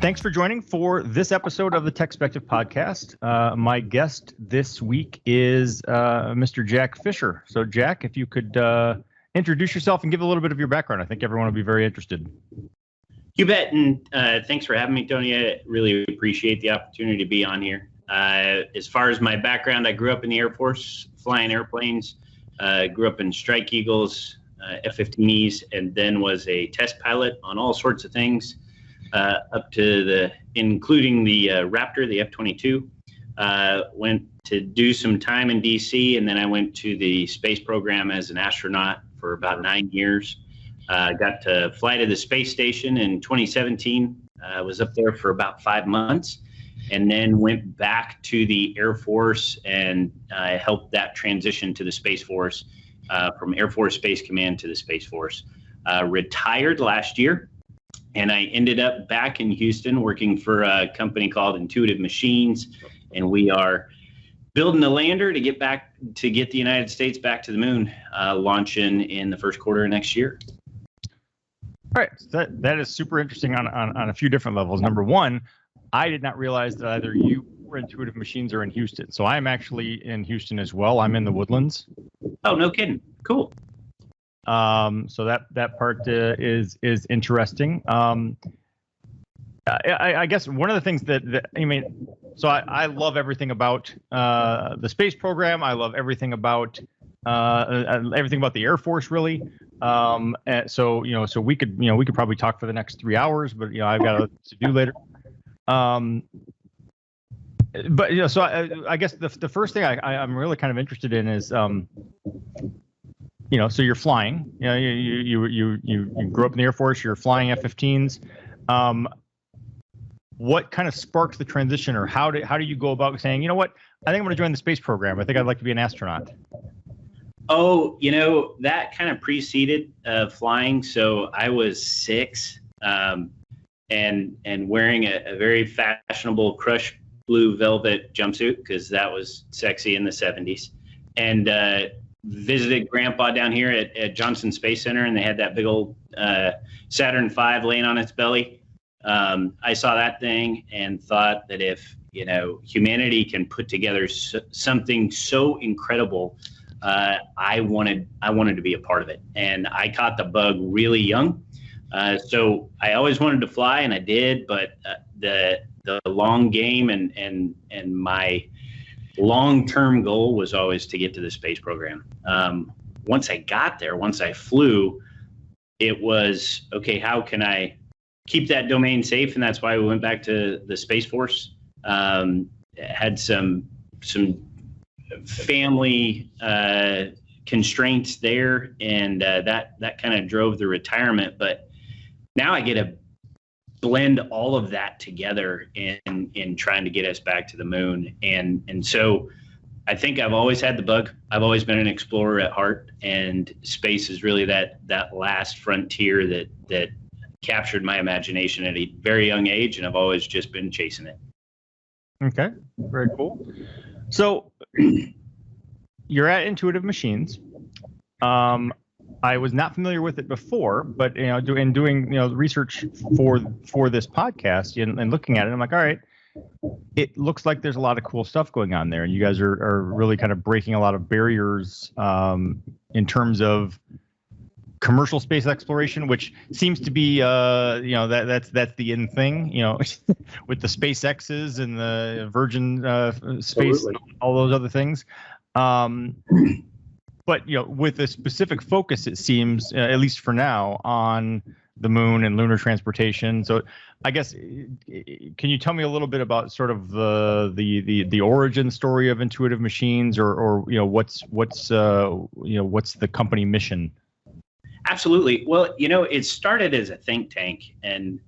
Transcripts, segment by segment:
Thanks for joining for this episode of the TechSpective podcast. My guest this week is Mr. Jack Fischer. So, Jack, if you could introduce yourself and give a little bit of your background, I think everyone will be very interested. You bet, and thanks for having me, Tony. I really appreciate the opportunity to be on here. As far as my background, I grew up in the Air Force, flying airplanes. Grew up in Strike Eagles, F-15Es, and then was a test pilot on all sorts of things, up to including the Raptor, the F-22. Went to do some time in DC, and then I went to the space program as an astronaut for about 9 years. Got to fly to the space station in 2017. Was up there for about 5 months, and then went back to the Air Force and helped that transition to the Space Force, from Air Force Space Command to the Space Force. Retired last year, and I ended up back in Houston working for a company called Intuitive Machines, and we are building a lander to get the United States back to the moon, launching in the first quarter of next year. All right, so that is super interesting on a few different levels. Number one, I did not realize that either you or Intuitive Machines are in Houston. So I'm actually in Houston as well. I'm in the Woodlands. Oh, no kidding. Cool. So that part is interesting. I guess one of the things I love everything about the space program. I love everything about the Air Force, really. So we could probably talk for the next 3 hours, but I've got to do later. But so I guess the first thing I'm really kind of interested in is so you're flying. You grew up in the Air Force. You're flying F-15s. What kind of sparked the transition, or how do you go about saying, you know what, I think I'm going to join the space program. I think I'd like to be an astronaut. Oh, that kind of preceded flying. So I was 6, and wearing a very fashionable crushed blue velvet jumpsuit, because that was sexy in the 70s, and visited Grandpa down here at Johnson Space Center, and they had that big old Saturn V laying on its belly. I saw that thing and thought that if humanity can put together something so incredible, I wanted to be a part of it, and I caught the bug really young. So I always wanted to fly, and I did, but the long game and my long-term goal was always to get to the space program. Once I got there, once I flew, it was, okay, how can I keep that domain safe? And that's why we went back to the Space Force. Had some family constraints there, and that kind of drove the retirement. But now I get to blend all of that together in trying to get us back to the moon. And so I think I've always had the bug. I've always been an explorer at heart, and space is really that last frontier that captured my imagination at a very young age, and I've always just been chasing it. Okay, very cool. So you're at Intuitive Machines. I was not familiar with it before, but doing research for this podcast and looking at it, I'm like, all right, it looks like there's a lot of cool stuff going on there, and you guys are really kind of breaking a lot of barriers in terms of commercial space exploration, which seems to be that's the in thing, with the SpaceX's and the Virgin space, all those other things. But with a specific focus, it seems, at least for now, on the moon and lunar transportation. So, I guess, can you tell me a little bit about sort of the origin story of Intuitive Machines, or what's the company mission? Absolutely. Well, it started as a think tank, and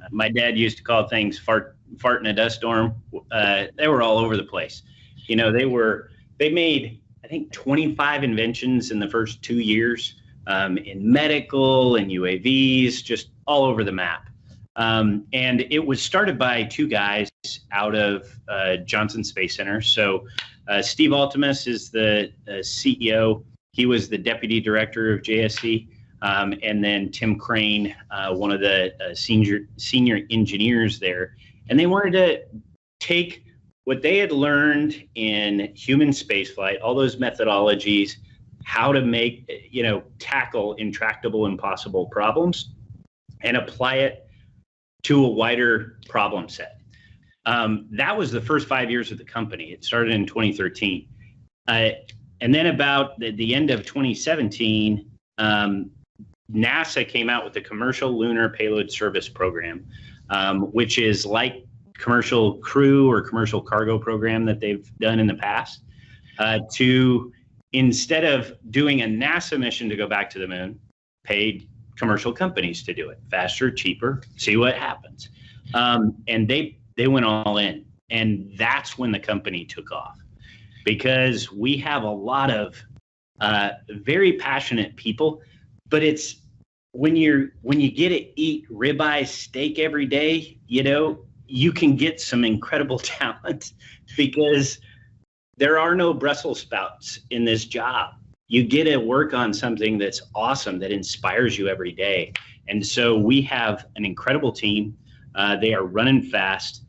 my dad used to call things fart in a dust storm. They were all over the place. They made, I think, 25 inventions in the first 2 years, in medical and UAVs, just all over the map. And it was started by 2 guys out of Johnson Space Center. So Steve Altimus is the CEO. He was the deputy director of JSC. and then Tim Crane, one of the senior engineers there. And they wanted to take what they had learned in human spaceflight, all those methodologies, how to make, tackle intractable, impossible problems, and apply it to a wider problem set. That was the first 5 years of the company. It started in 2013. And then about the end of 2017, NASA came out with the Commercial Lunar Payload Service Program, which is like commercial crew or commercial cargo program that they've done in the past, to, instead of doing a NASA mission to go back to the moon, paid commercial companies to do it faster, cheaper, see what happens. And they went all in. And that's when the company took off, because we have a lot of very passionate people, but it's when you get to eat ribeye steak every day, you can get some incredible talent, because there are no Brussels sprouts in this job. You get to work on something that's awesome, that inspires you every day. And so we have an incredible team. They are running fast.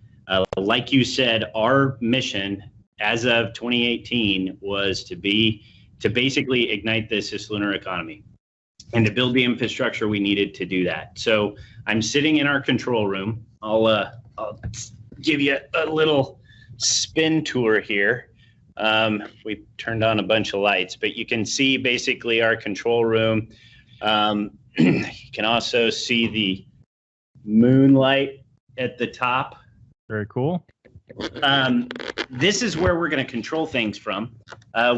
Like you said, our mission as of 2018 was to basically ignite the cislunar economy and to build the infrastructure we needed to do that. So I'm sitting in our control room. I'll give you a little spin tour here. We turned on a bunch of lights, but you can see basically our control room. You can also see the moonlight at the top. Very cool. This is where we're going to control things from.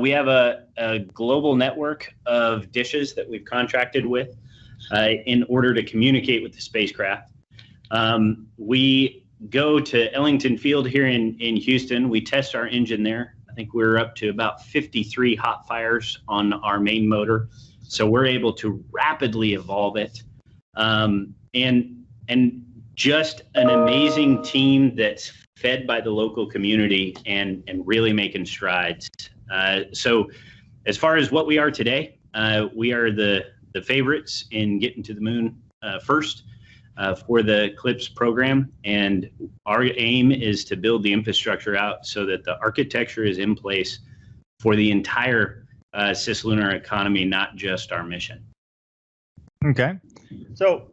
We have a global network of dishes that we've contracted with in order to communicate with the spacecraft. We go to Ellington Field here in Houston. We test our engine there. I think we're up to about 53 hot fires on our main motor. So we're able to rapidly evolve it. And just an amazing team that's fed by the local community and really making strides. So as far as what we are today, we are the favorites in getting to the moon first for the CLIPS program. And our aim is to build the infrastructure out so that the architecture is in place for the entire cislunar economy, not just our mission. Okay. So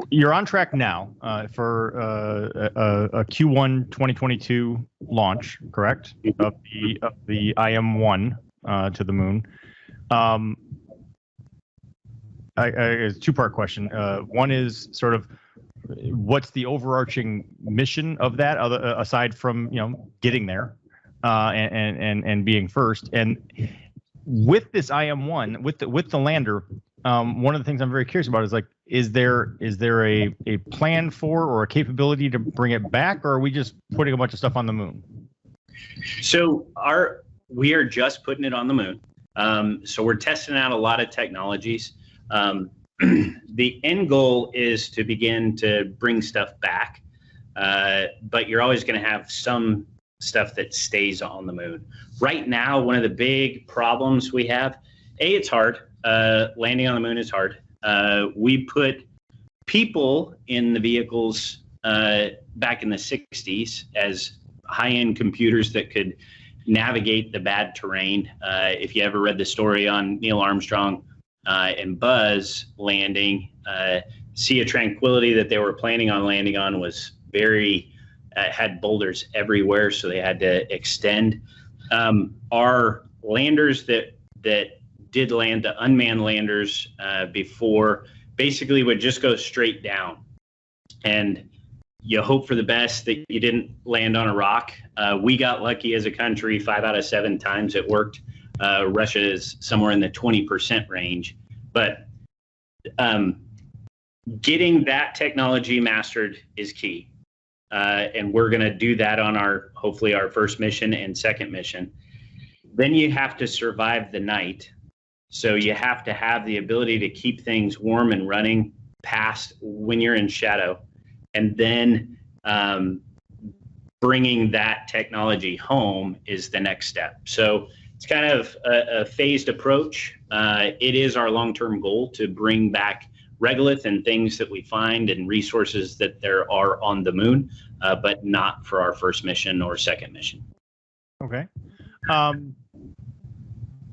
you're on track now for a Q1 2022 launch, correct? Of the IM-1 to the moon. It's a two-part question. One is sort of what's the overarching mission of that, aside from getting there and being first. And with this IM-1, with the lander, one of the things I'm very curious about is like, is there a plan for or a capability to bring it back, or are we just putting a bunch of stuff on the moon? So we are just putting it on the moon. So we're testing out a lot of technologies. The end goal is to begin to bring stuff back, but you're always going to have some stuff that stays on the moon. Right now, one of the big problems we have, it's hard. Landing on the moon is hard. We put people in the vehicles back in the 60s as high-end computers that could navigate the bad terrain. If you ever read the story on Neil Armstrong and Buzz landing, Sea of Tranquility that they were planning on landing on was very, had boulders everywhere, so they had to extend. Our landers that did land, the unmanned landers before, basically would just go straight down. And you hope for the best that you didn't land on a rock. We got lucky as a country 5 out of 7 times it worked. Russia is somewhere in the 20% range. But getting that technology mastered is key. And we're going to do that on hopefully our first mission and second mission. Then you have to survive the night. So you have to have the ability to keep things warm and running past when you're in shadow. And then bringing that technology home is the next step. So it's kind of a phased approach. it is our long-term goal to bring back regolith and things that we find and resources that there are on the moon, but not for our first mission or second mission. Okay.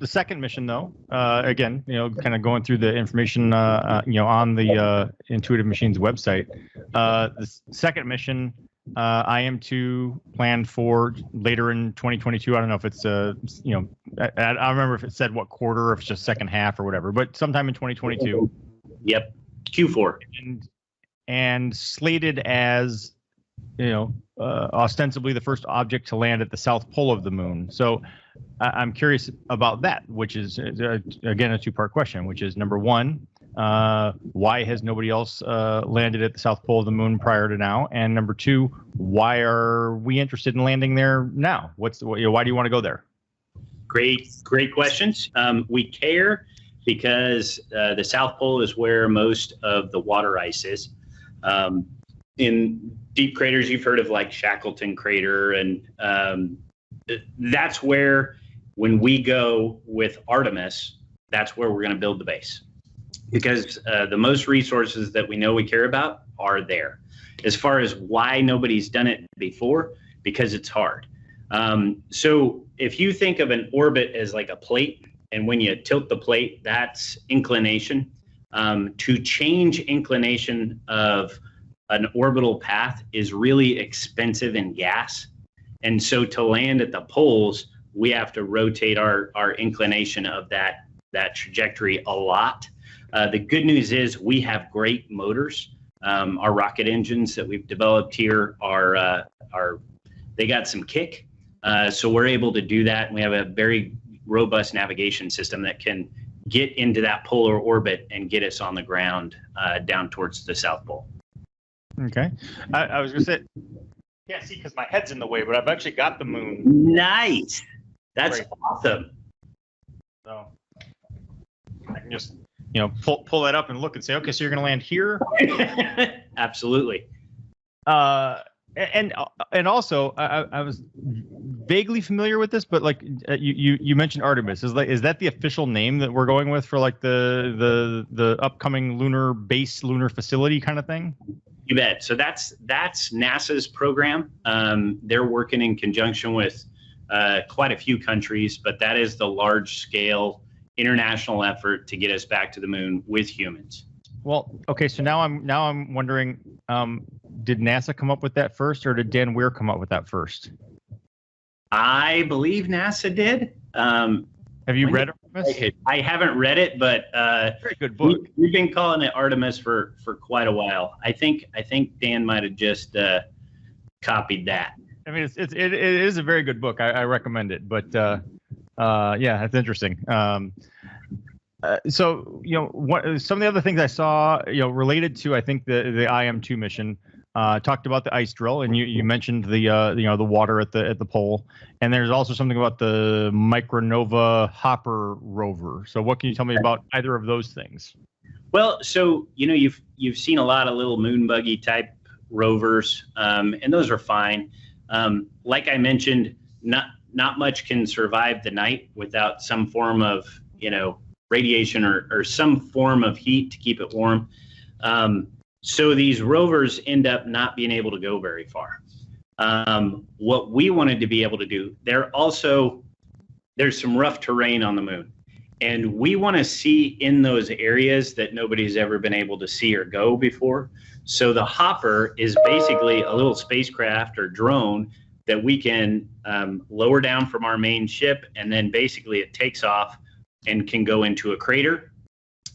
The second mission, though, again, kind of going through the information, on the Intuitive Machines website. The second mission, IM2, planned for later in 2022. I don't know if it's I don't remember if it said what quarter, or if it's just second half or whatever, but sometime in 2022. Yep, Q4. And slated as, ostensibly the first object to land at the south pole of the moon. So I'm curious about that, which is, again, a two-part question, which is, number one, why has nobody else landed at the south pole of the moon prior to now? And number two, why are we interested in landing there now? Why do you want to go there? Great questions. We care because the South Pole is where most of the water ice is. In deep craters, you've heard of like Shackleton Crater, and that's where, when we go with Artemis, that's where we're going to build the base, because the most resources that we know we care about are there. As far as why nobody's done it before, because it's hard. So if you think of an orbit as like a plate, and when you tilt the plate, that's inclination. To change inclination of an orbital path is really expensive in gas. And so to land at the poles, we have to rotate our inclination of that trajectory a lot. The good news is we have great motors. Our rocket engines that we've developed here they got some kick. So we're able to do that. And we have a very robust navigation system that can get into that polar orbit and get us on the ground down towards the South Pole. Okay. I was going to say, can't see because my head's in the way, but I've actually got the moon. Nice. That's Great. awesome. So I can just, pull that up and look and say, okay, so you're going to land here. Absolutely. And also, I was vaguely familiar with this, but like you mentioned Artemis. Is that the official name that we're going with for like the upcoming lunar base, lunar facility kind of thing? You bet. So that's NASA's program. They're working in conjunction with quite a few countries, but that is the large scale international effort to get us back to the moon with humans. Well, okay. So now I'm wondering, did NASA come up with that first, or did Dan Weir come up with that first? I believe NASA did. Have you read Artemis? I haven't read it, but very good book. We've been calling it Artemis for quite a while. I think Dan might have just copied that. I mean, it is a very good book. I recommend it. But yeah, it's interesting. So some of the other things I saw, related to, I think the IM2 mission, talked about the ice drill, and you mentioned the water at the pole, and there's also something about the Micronova Hopper rover. So what can you tell me about either of those things? Well, so you've seen a lot of little moon buggy type rovers, and those are fine. Like I mentioned, not much can survive the night without some form of radiation or some form of heat to keep it warm. So these rovers end up not being able to go very far. What we wanted to be able to do, there's some rough terrain on the moon, and we want to see in those areas that nobody's ever been able to see or go before. So the Hopper is basically a little spacecraft or drone that we can lower down from our main ship, and then basically it takes off and can go into a crater.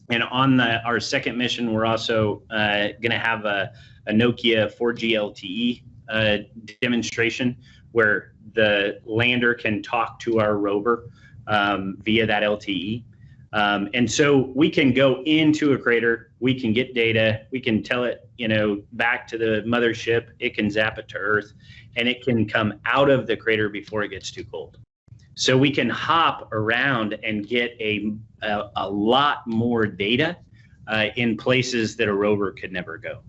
And on our second mission, we're also going to have a Nokia 4G LTE demonstration where the lander can talk to our rover via that LTE. And so we can go into a crater, we can get data, we can tell it, back to the mothership, it can zap it to Earth, and it can come out of the crater before it gets too cold. So we can hop around and get a lot more data in places that a rover could never go.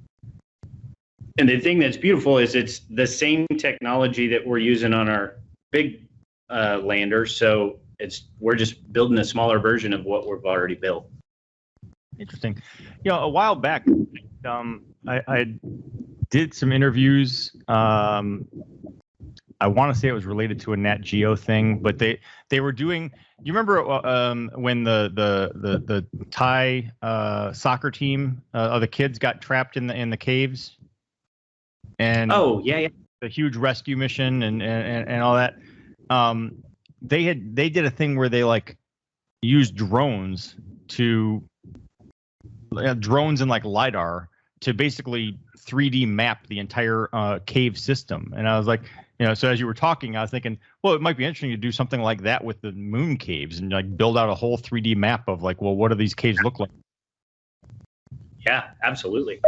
And the thing that's beautiful is it's the same technology that we're using on our big lander. So we're just building a smaller version of what we've already built. Interesting. A while back, I did some interviews. I want to say it was related to a Nat Geo thing, but they were doing. You remember when the Thai soccer team the kids got trapped in the caves, and oh yeah, the huge rescue mission and all that. They did a thing where they like used drones and like LiDAR to basically 3D map the entire cave system. And I was like, so as you were talking, I was thinking, well, it might be interesting to do something like that with the moon caves and like build out a whole 3D map of like, well, what do these caves look like? Yeah, absolutely.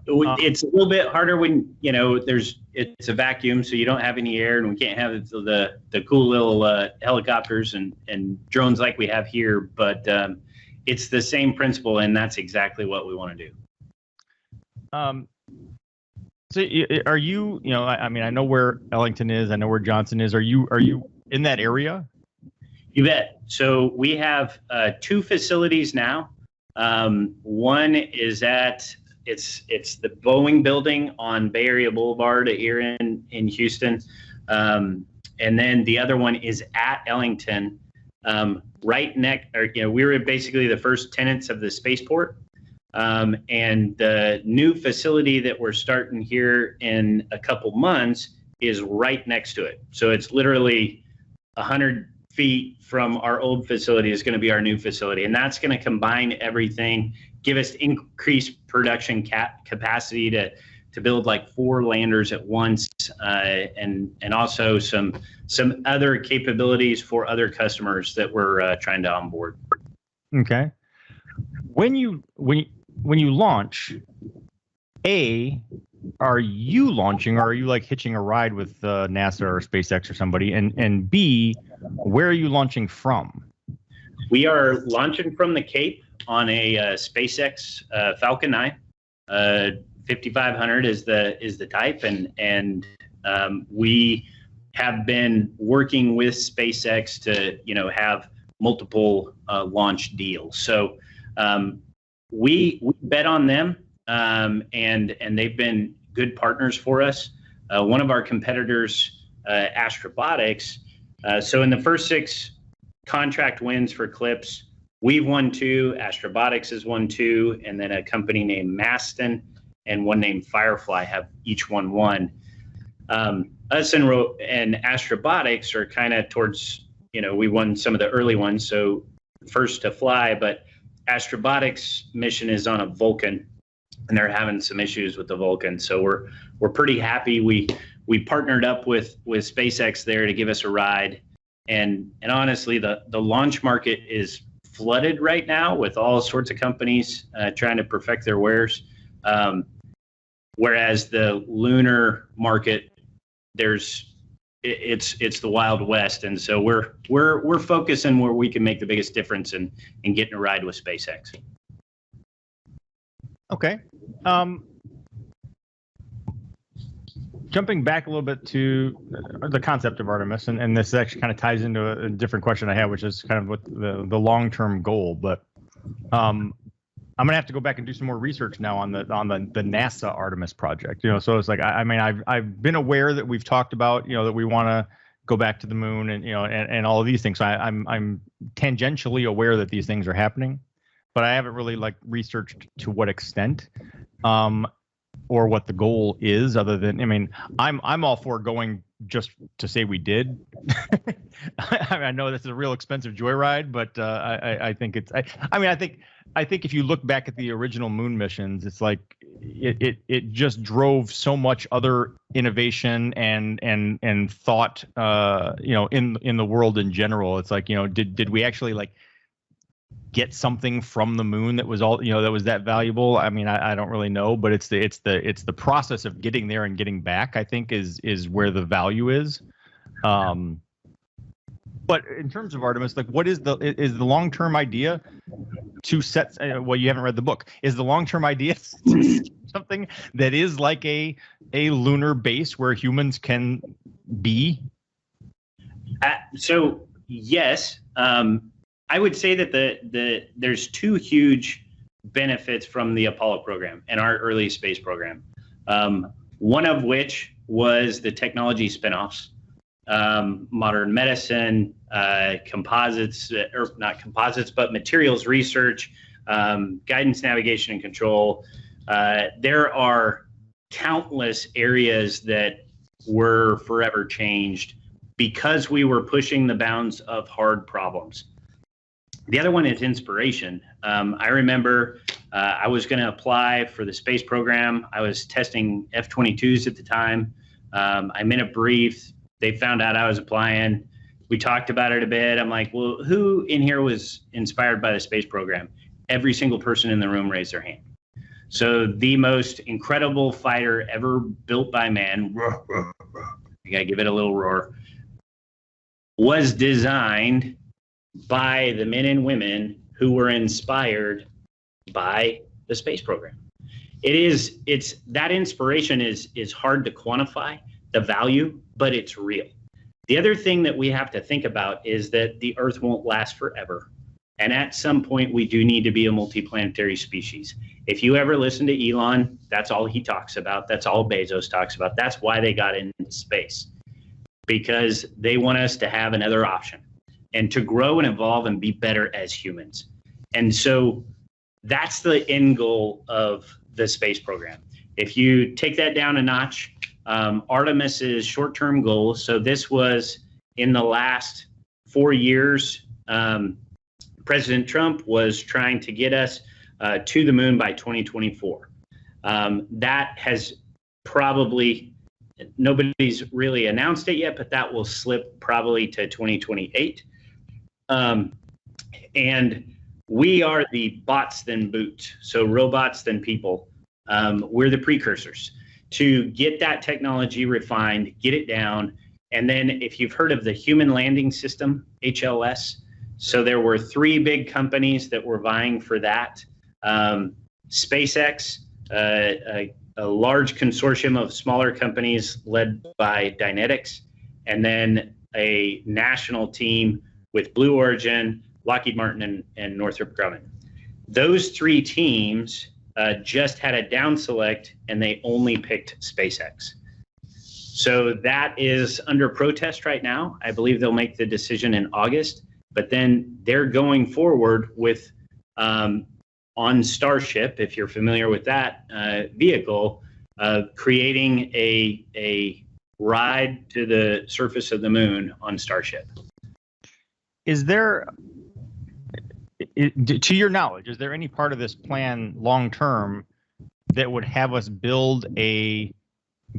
It's a little bit harder when it's a vacuum, so you don't have any air, and we can't have the cool little helicopters and drones like we have here. But it's the same principle, and that's exactly what we want to do. So are you? I mean, I know where Ellington is. I know where Johnson is. Are you in that area? You bet. So we have 2 facilities now. One is it's the Boeing building on Bay Area Boulevard here in Houston. And then the other one is at Ellington, right next, we were basically the first tenants of the spaceport. And the new facility that we're starting here in a couple months is right next to it. So it's literally 100 feet from our old facility is going to be our new facility. And that's going to combine everything, give us increased production capacity to build like 4 landers at once, and also some other capabilities for other customers that we're trying to onboard. Okay. When you launch, are you launching, or are you like hitching a ride with NASA or SpaceX or somebody? And B, where are you launching from? We are launching from the Cape on a SpaceX Falcon 9. 5500 is the type, and we have been working with SpaceX to have multiple launch deals. So we bet on them, and they've been good partners for us. One of our competitors, Astrobotics. So in the first 6 contract wins for CLIPS, we've won 2, Astrobotics has won 2, and then a company named Maston and one named Firefly have each won 1. Us and Astrobotics are kind of towards, we won some of the early ones, so first to fly, but Astrobotics mission is on a Vulcan, and they're having some issues with the Vulcan. So we're pretty happy. We partnered up with SpaceX there to give us a ride, and honestly, the launch market is flooded right now with all sorts of companies trying to perfect their wares. Whereas the lunar market, it's the Wild West, and so we're focusing where we can make the biggest difference in getting a ride with SpaceX. Okay. Jumping back a little bit to the concept of Artemis, and this actually kind of ties into a different question I have, which is kind of what the long-term goal. But I'm gonna have to go back and do some more research now on the NASA Artemis project. So it's like I mean I've been aware that we've talked about that we want to go back to the moon and all of these things. So I'm tangentially aware that these things are happening, but I haven't really like researched to what extent. Or what the goal is, other than I'm all for going just to say we did. I know this is a real expensive joyride, but I think it's. I think if you look back at the original moon missions, it's like it just drove so much other innovation and thought, in the world in general. It's like did we actually like get something from the moon that was all that was that valuable? I mean, I don't really know, but it's the process of getting there and getting back, I think, is where the value is. But in terms of Artemis, like, what is the long-term idea to set? Well, you haven't read the book. Is the long-term idea something that is like a lunar base where humans can be? So yes. I would say that there's two huge benefits from the Apollo program and our early space program. One of which was the technology spinoffs, modern medicine, composites, or not composites, but materials research, guidance, navigation, and control. There are countless areas that were forever changed because we were pushing the bounds of hard problems. The other one is inspiration. I remember I was going to apply for the space program. I was testing F-22s at the time. I'm in a brief. They found out I was applying. We talked about it a bit. I'm like, well, who in here was inspired by the space program? Every single person in the room raised their hand. So the most incredible fighter ever built by man, you gotta give it a little roar, was designed by the men and women who were inspired by the space program. It's that inspiration is hard to quantify the value, but it's real. The other thing that we have to think about is that the Earth won't last forever. And at some point, we do need to be a multiplanetary species. If you ever listen to Elon, that's all he talks about. That's all Bezos talks about. That's why they got into space, because they want us to have another option and to grow and evolve and be better as humans. And so that's the end goal of the space program. If you take that down a notch, Artemis's short-term goal, so this was in the last 4 years, President Trump was trying to get us to the moon by 2024. That has probably, nobody's really announced it yet, but that will slip probably to 2028. And we are the bots then boots, so robots then people. We're the precursors to get that technology refined, get it down. And then if you've heard of the Human Landing System, HLS, so there were 3 big companies that were vying for that. SpaceX, a large consortium of smaller companies led by Dynetics, and then a national team with Blue Origin, Lockheed Martin, and Northrop Grumman. Those 3 teams just had a down select, and they only picked SpaceX. So that is under protest right now. I believe they'll make the decision in August, but then they're going forward with on Starship, if you're familiar with that vehicle, creating a ride to the surface of the moon on Starship. Is there, to your knowledge, is there any part of this plan long term that would have us build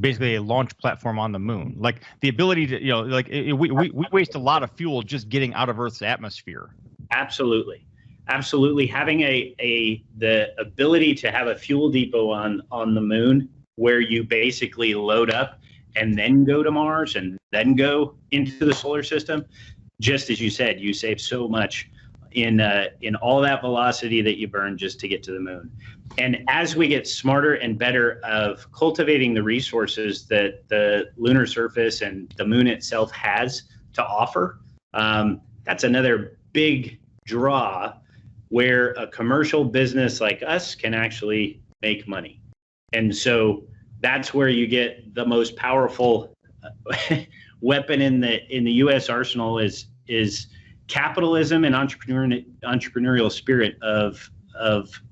basically a launch platform on the moon? Like the ability to, we waste a lot of fuel just getting out of Earth's atmosphere. Absolutely. Having the ability to have a fuel depot on the moon where you basically load up and then go to Mars and then go into the solar system. Just as you said, you save so much in all that velocity that you burn just to get to the moon. And as we get smarter and better of cultivating the resources that the lunar surface and the moon itself has to offer, that's another big draw where a commercial business like us can actually make money. And so that's where you get the most powerful weapon in the U.S. arsenal is capitalism and entrepreneurial spirit of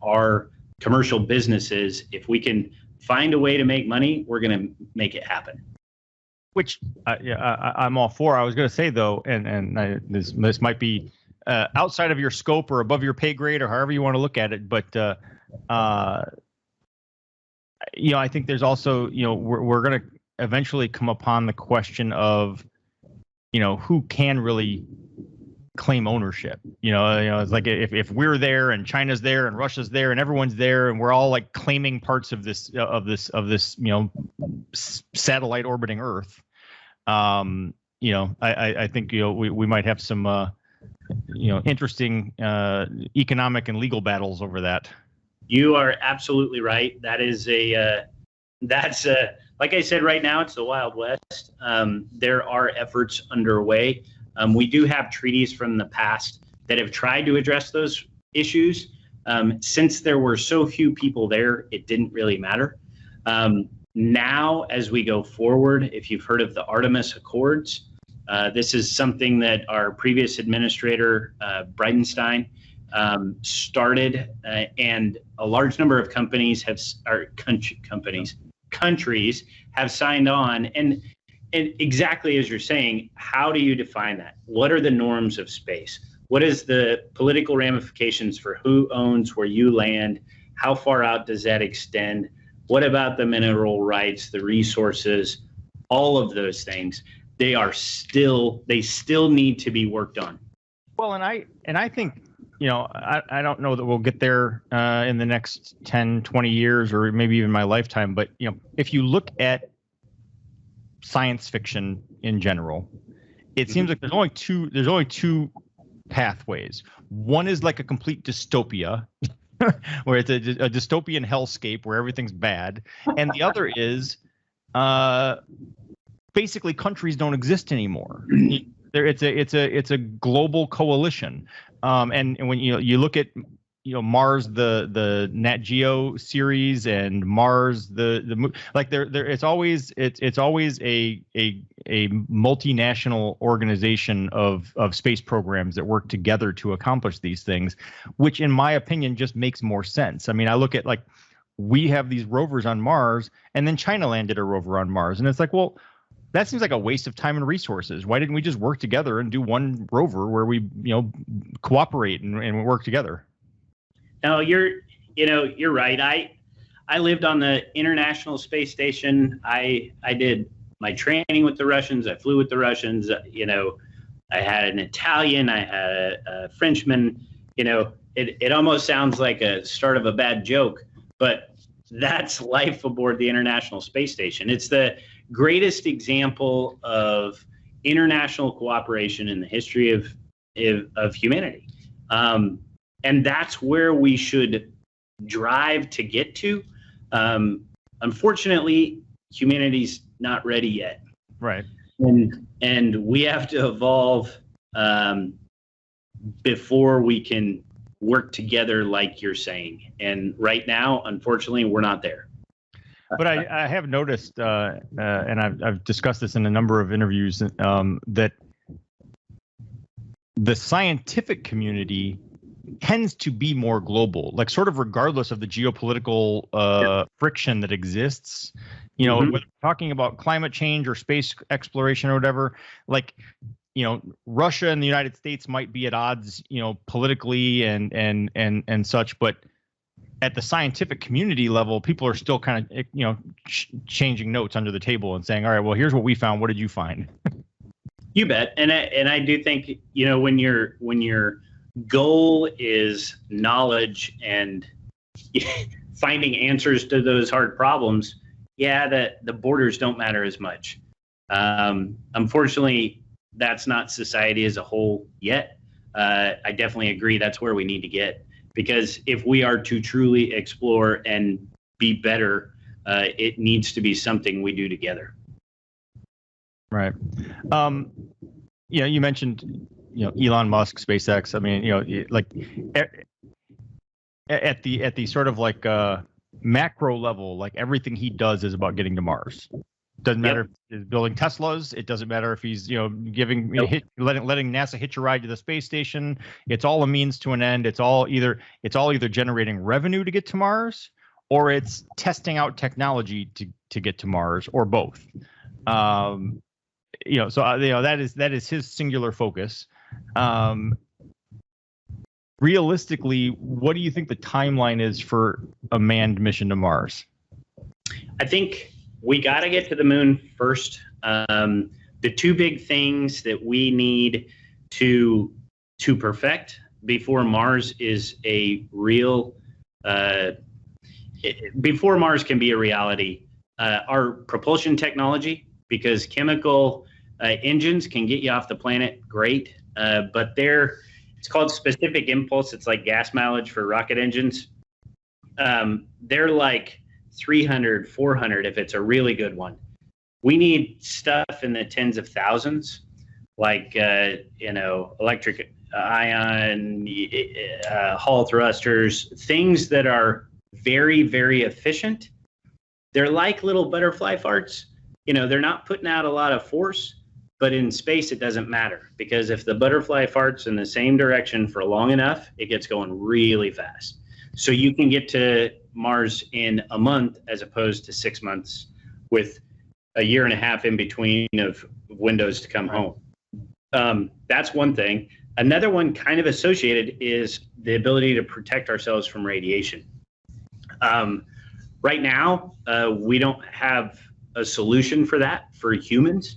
our commercial businesses. If we can find a way to make money, we're going to make it happen. Which I'm all for. I was going to say though, this might be outside of your scope or above your pay grade or however you want to look at it, but I think there's also we're going to eventually come upon the question of who can really claim ownership. It's like if we're there and China's there and Russia's there and everyone's there and we're all like claiming parts of this satellite orbiting Earth. I think we might have some interesting economic and legal battles over that. You are absolutely right. That is like I said, right now it's the Wild West. There are efforts underway We do have treaties from the past that have tried to address those issues. Since there were so few people there, it didn't really matter. Now, as we go forward, if you've heard of the Artemis Accords, this is something that our previous administrator, Bridenstine, started, and a large number of countries have signed on. And exactly as you're saying, how do you define that? What are the norms of space? What is the political ramifications for who owns where you land? How far out does that extend? What about the mineral rights, the resources, all of those things? They still need to be worked on. Well, and I think, I don't know that we'll get there in the next 10, 20 years, or maybe even my lifetime. But, if you look at science fiction in general, it seems like there's only two pathways. One is like a complete dystopia, where it's a dystopian hellscape where everything's bad, and the other is basically countries don't exist anymore. It's a global coalition, and when you look at Mars, the Nat Geo series, and Mars, the like it's always a multinational organization of space programs that work together to accomplish these things, which in my opinion just makes more sense. I mean, I look at, like, we have these rovers on Mars, and then China landed a rover on Mars, and it's like, well, that seems like a waste of time and resources. Why didn't we just work together and do one rover where we cooperate and work together? No, you're right. I lived on the International Space Station. I did my training with the Russians. I flew with the Russians. I had an Italian. I had a Frenchman. It almost sounds like a start of a bad joke, but that's life aboard the International Space Station. It's the greatest example of international cooperation in the history of humanity. And that's where we should drive to get to. Unfortunately, humanity's not ready yet. Right. And we have to evolve before we can work together, like you're saying. And right now, unfortunately, we're not there. But I have noticed, and I've discussed this in a number of interviews, that the scientific community tends to be more global, like sort of regardless of the geopolitical friction that exists. Whether we're talking about climate change or space exploration or whatever, like, Russia and the United States might be at odds, politically and such, but at the scientific community level, people are still kind of, changing notes under the table and saying, all right, well, here's what we found. What did you find? You bet. And I do think, when your goal is knowledge and finding answers to those hard problems, the borders don't matter as much. Unfortunately, that's not society as a whole yet. I definitely agree. That's where we need to get. Because if we are to truly explore and be better, it needs to be something we do together. Right. You mentioned, Elon Musk, SpaceX. I mean, like at the sort of like macro level, like everything he does is about getting to Mars. Doesn't matter if he's building Teslas. It doesn't matter if he's, giving, letting NASA hitch a ride to the space station. It's all a means to an end. It's all either generating revenue to get to Mars, or it's testing out technology to get to Mars, or both. So that is his singular focus. Realistically, what do you think the timeline is for a manned mission to Mars? I think we got to get to the moon first. The two big things that we need to perfect before Mars is a real, before Mars can be a reality, our propulsion technology, because chemical engines can get you off the planet, great, but it's called specific impulse. It's like gas mileage for rocket engines. They're like 300, 400 if it's a really good one. We need stuff in the tens of thousands. like electric ion, Hall thrusters, things that are very, very efficient. They're like little butterfly farts. They're not putting out a lot of force, but in space, it doesn't matter, because if the butterfly farts in the same direction for long enough, it gets going really fast. So you can get to Mars in a month as opposed to 6 months, with a year and a half in between of windows to come home. That's one thing. Another one kind of associated is the ability to protect ourselves from radiation. Right now, we don't have a solution for that for humans,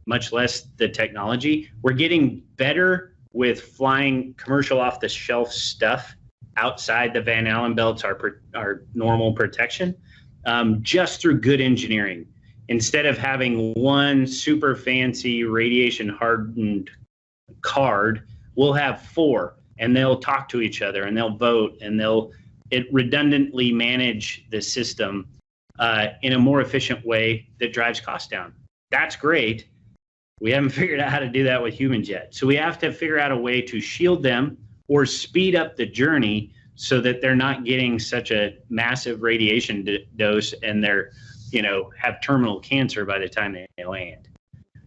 much less the technology. We're getting better with flying commercial off-the-shelf stuff outside the Van Allen belts, our normal protection, just through good engineering. Instead of having one super fancy radiation-hardened card, we'll have 4, and they'll talk to each other, and they'll vote, and it redundantly manage the system in a more efficient way that drives costs down. That's great. We haven't figured out how to do that with humans yet. So we have to figure out a way to shield them or speed up the journey so that they're not getting such a massive radiation dose and they're, have terminal cancer by the time they land.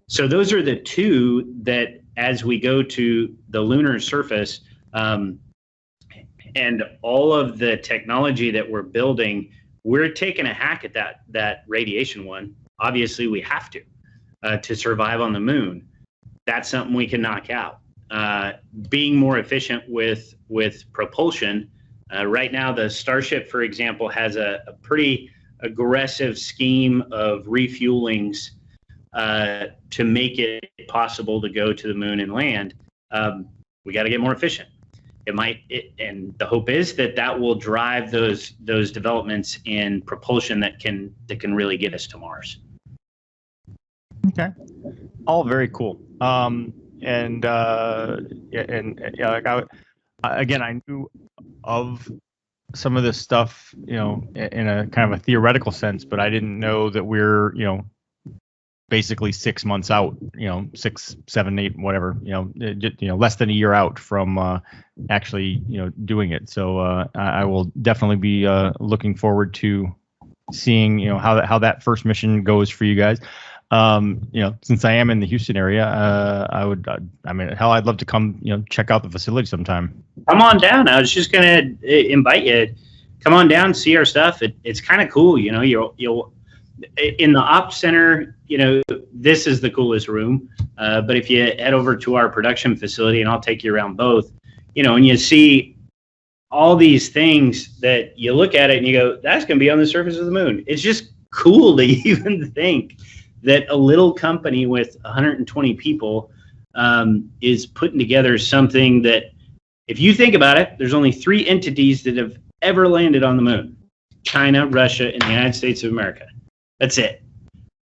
So those are the two that, as we go to the lunar surface, and all of the technology that we're building, we're taking a hack at that radiation one. Obviously, we have to survive on the moon. That's something we can knock out. Being more efficient with propulsion. Right now, the Starship, for example, has a pretty aggressive scheme of refuelings to make it possible to go to the moon and land. We got to get more efficient. And the hope is that will drive those developments in propulsion that can really get us to Mars. Okay, all very cool. Again, I knew of some of this stuff, in a kind of a theoretical sense, but I didn't know that we're, basically 6 months out, 6, 7, 8, whatever, less than a year out from actually, doing it. So I will definitely be looking forward to seeing, how that first mission goes for you guys. Since I am in the Houston area, I'd love to come, check out the facility sometime. Come on down. I was just gonna invite you. Come on down, see our stuff. It's kind of cool. You'll in the ops center. This is the coolest room. But if you head over to our production facility, and I'll take you around both, and you see all these things that you look at it and you go, that's going to be on the surface of the moon. It's just cool to even think that a little company with 120 people is putting together something that, if you think about it, there's only 3 entities that have ever landed on the moon: China, Russia, and the United States of America. That's it.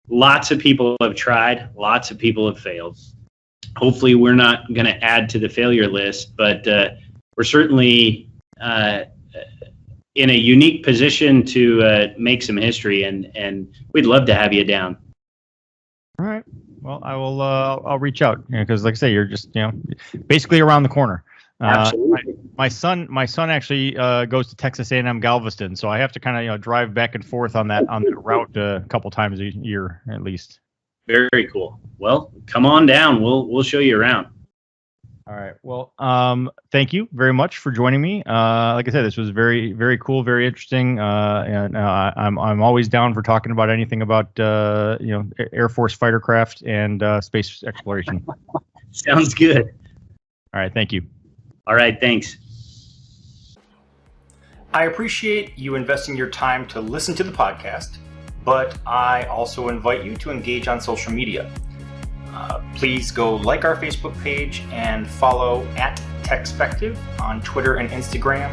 Lots of people have tried. Lots of people have failed. Hopefully, we're not going to add to the failure list, but we're certainly in a unique position to make some history, and we'd love to have you down. All right. Well, I will. I'll reach out, because, like I say, you're just basically around the corner. Absolutely. My son actually goes to Texas A&M Galveston, so I have to kind of drive back and forth on that route a couple times a year at least. Very cool. Well, come on down. We'll show you around. All right. Well, thank you very much for joining me. Like I said, this was very, very cool, very interesting, and I'm always down for talking about anything about Air Force fighter craft and space exploration. Sounds good. All right. Thank you. All right. Thanks. I appreciate you investing your time to listen to the podcast, but I also invite you to engage on social media. Please go like our Facebook page and follow at TechSpective on Twitter and Instagram.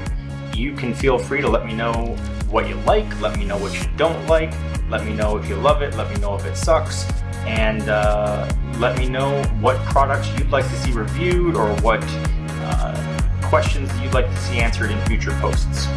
You can feel free to let me know what you like, let me know what you don't like, let me know if you love it, let me know if it sucks, and let me know what products you'd like to see reviewed or what questions you'd like to see answered in future posts.